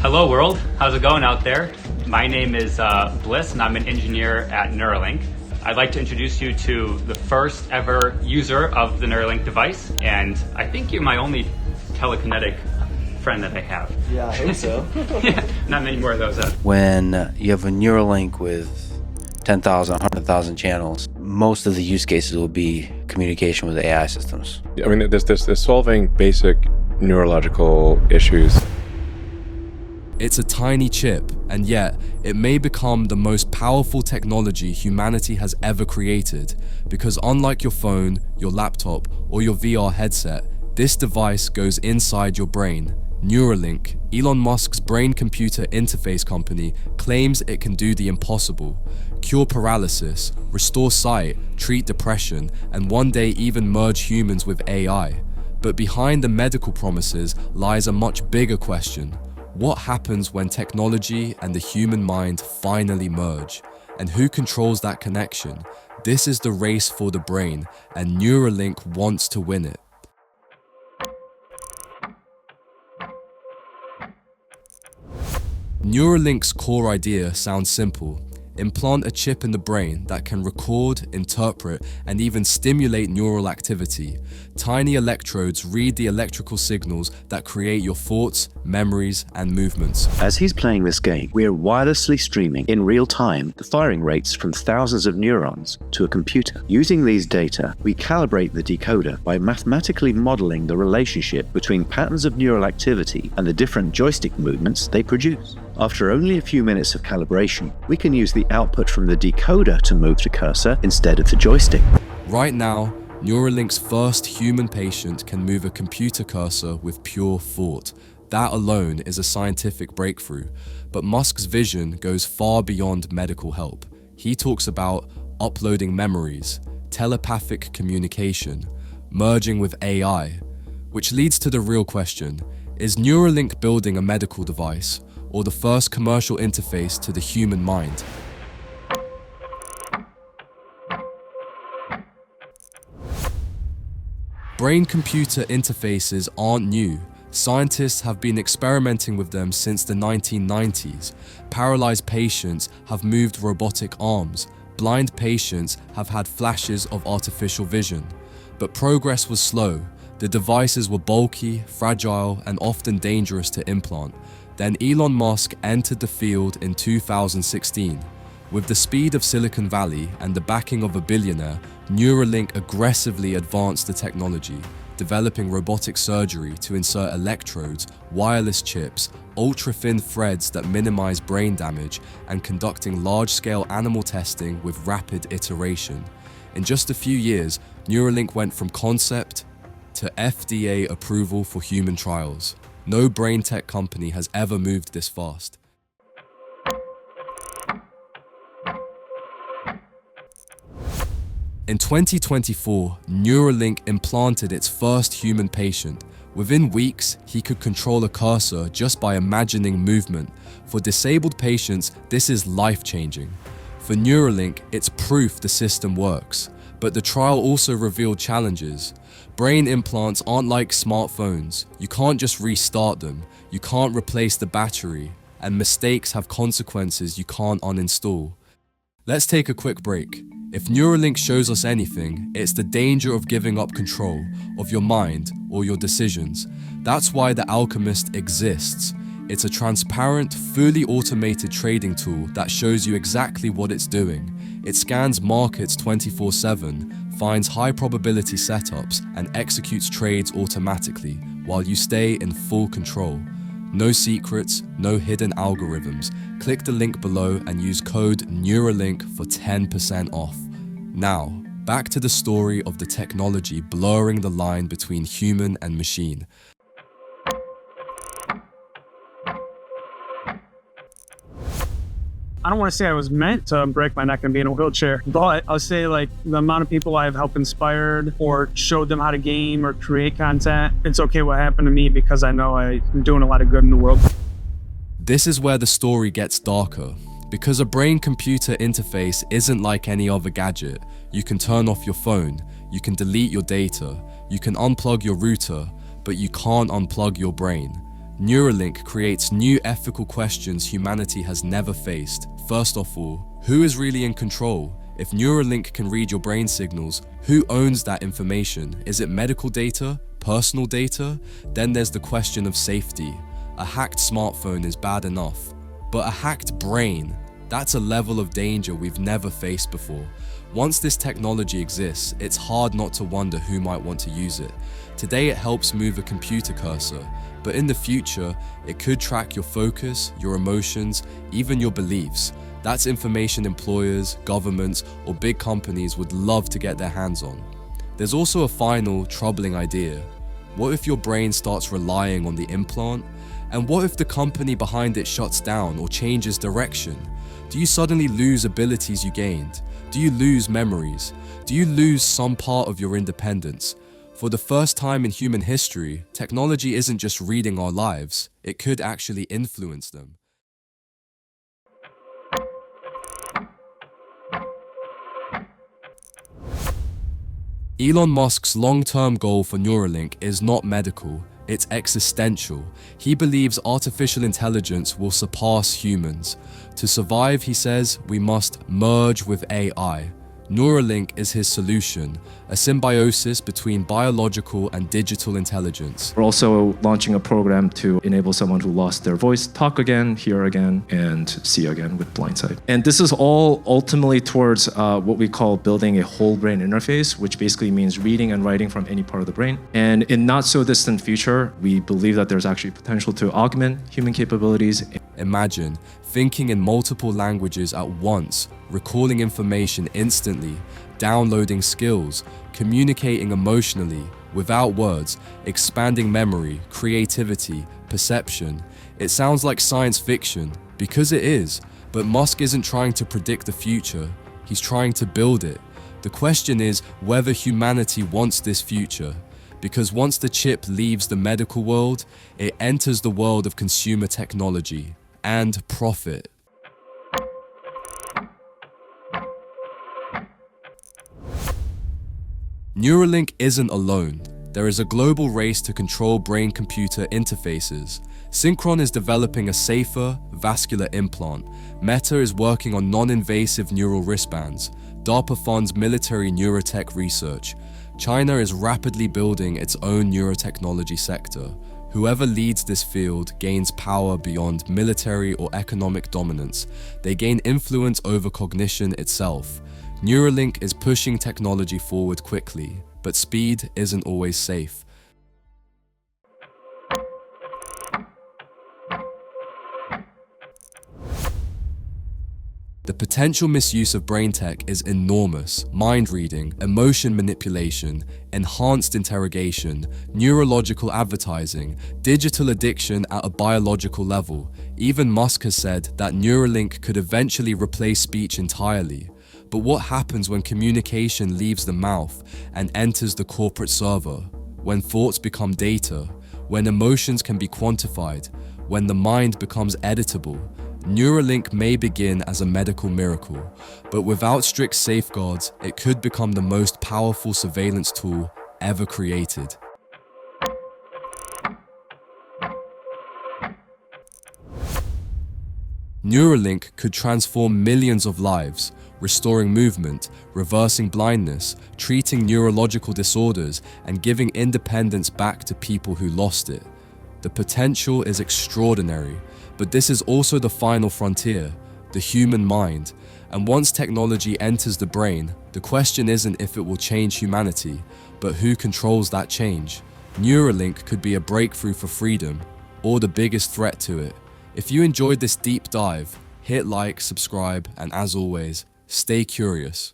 Hello world, how's it going out there? My name is Bliss and I'm an engineer at Neuralink. I'd like to introduce you to the first ever user of the Neuralink device, and I think you're my only telekinetic friend that I have. Yeah, I hope so. Yeah, not many more of those. When you have a Neuralink with 10,000, 100,000 channels, most of the use cases will be communication with AI systems. I mean, they're solving basic neurological issues. It's a tiny chip, and yet it may become the most powerful technology humanity has ever created, because unlike your phone, your laptop, or your VR headset, this device goes inside your brain. Neuralink, Elon Musk's brain-computer interface company, claims it can do the impossible: cure paralysis, restore sight, treat depression, and one day even merge humans with AI. But behind the medical promises lies a much bigger question. What happens when technology and the human mind finally merge? And who controls that connection? This is the race for the brain, and Neuralink wants to win it. Neuralink's core idea sounds simple. Implant a chip in the brain that can record, interpret, and even stimulate neural activity. Tiny electrodes read the electrical signals that create your thoughts, memories, and movements. As he's playing this game, we're wirelessly streaming in real time the firing rates from thousands of neurons to a computer. Using these data, we calibrate the decoder by mathematically modeling the relationship between patterns of neural activity and the different joystick movements they produce. After only a few minutes of calibration, we can use the output from the decoder to move the cursor instead of the joystick. Right now, Neuralink's first human patient can move a computer cursor with pure thought. That alone is a scientific breakthrough, but Musk's vision goes far beyond medical help. He talks about uploading memories, telepathic communication, merging with AI, which leads to the real question: is Neuralink building a medical device, or the first commercial interface to the human mind? Brain-computer interfaces aren't new. Scientists have been experimenting with them since the 1990s. Paralyzed patients have moved robotic arms. Blind patients have had flashes of artificial vision. But progress was slow. The devices were bulky, fragile, and often dangerous to implant. Then Elon Musk entered the field in 2016. With the speed of Silicon Valley and the backing of a billionaire, Neuralink aggressively advanced the technology, developing robotic surgery to insert electrodes, wireless chips, ultra-thin threads that minimize brain damage, and conducting large-scale animal testing with rapid iteration. In just a few years, Neuralink went from concept to FDA approval for human trials. No brain tech company has ever moved this fast. In 2024, Neuralink implanted its first human patient. Within weeks, he could control a cursor just by imagining movement. For disabled patients, this is life-changing. For Neuralink, it's proof the system works. But the trial also revealed challenges. Brain implants aren't like smartphones. You can't just restart them. You can't replace the battery. And mistakes have consequences you can't uninstall. Let's take a quick break. If Neuralink shows us anything, it's the danger of giving up control of your mind or your decisions. That's why the Alchemist exists. It's a transparent, fully automated trading tool that shows you exactly what it's doing. It scans markets 24/7, finds high probability setups, and executes trades automatically while you stay in full control. No secrets, no hidden algorithms. Click the link below and use code Neuralink for 10% off. Now, back to the story of the technology blurring the line between human and machine. I don't want to say I was meant to break my neck and be in a wheelchair, but I'll say like the amount of people I've helped inspired or showed them how to game or create content, it's okay what happened to me because I know I'm doing a lot of good in the world. This is where the story gets darker. Because a brain-computer interface isn't like any other gadget. You can turn off your phone, you can delete your data, you can unplug your router, but you can't unplug your brain. Neuralink creates new ethical questions humanity has never faced. First of all, who is really in control? If Neuralink can read your brain signals, who owns that information? Is it medical data? Personal data? Then there's the question of safety. A hacked smartphone is bad enough, but a hacked brain, that's a level of danger we've never faced before. Once this technology exists, it's hard not to wonder who might want to use it. Today it helps move a computer cursor, but in the future, it could track your focus, your emotions, even your beliefs. That's information employers, governments, or big companies would love to get their hands on. There's also a final, troubling idea. What if your brain starts relying on the implant? And what if the company behind it shuts down or changes direction? Do you suddenly lose abilities you gained? Do you lose memories? Do you lose some part of your independence? For the first time in human history, technology isn't just reading our lives, it could actually influence them. Elon Musk's long-term goal for Neuralink is not medical, it's existential. He believes artificial intelligence will surpass humans. To survive, he says, we must merge with AI. Neuralink is his solution, a symbiosis between biological and digital intelligence. We're also launching a program to enable someone who lost their voice talk again, hear again, and see again with blindsight. And this is all ultimately towards what we call building a whole brain interface, which basically means reading and writing from any part of the brain. And in not so distant future, we believe that there's actually potential to augment human capabilities. Imagine thinking in multiple languages at once, recalling information instantly, downloading skills, communicating emotionally, without words, expanding memory, creativity, perception. It sounds like science fiction, because it is, but Musk isn't trying to predict the future, he's trying to build it. The question is whether humanity wants this future, because once the chip leaves the medical world, it enters the world of consumer technology and profit. Neuralink isn't alone. There is a global race to control brain-computer interfaces. Synchron is developing a safer, vascular implant. Meta is working on non-invasive neural wristbands. DARPA funds military neurotech research. China is rapidly building its own neurotechnology sector. Whoever leads this field gains power beyond military or economic dominance. They gain influence over cognition itself. Neuralink is pushing technology forward quickly, but speed isn't always safe. The potential misuse of brain tech is enormous. Mind reading, emotion manipulation, enhanced interrogation, neurological advertising, digital addiction at a biological level. Even Musk has said that Neuralink could eventually replace speech entirely. But what happens when communication leaves the mouth and enters the corporate server? When thoughts become data? When emotions can be quantified? When the mind becomes editable? Neuralink may begin as a medical miracle, but without strict safeguards, it could become the most powerful surveillance tool ever created. Neuralink could transform millions of lives, restoring movement, reversing blindness, treating neurological disorders, and giving independence back to people who lost it. The potential is extraordinary, but this is also the final frontier, the human mind. And once technology enters the brain, the question isn't if it will change humanity, but who controls that change. Neuralink could be a breakthrough for freedom, or the biggest threat to it. If you enjoyed this deep dive, hit like, subscribe, and as always, stay curious.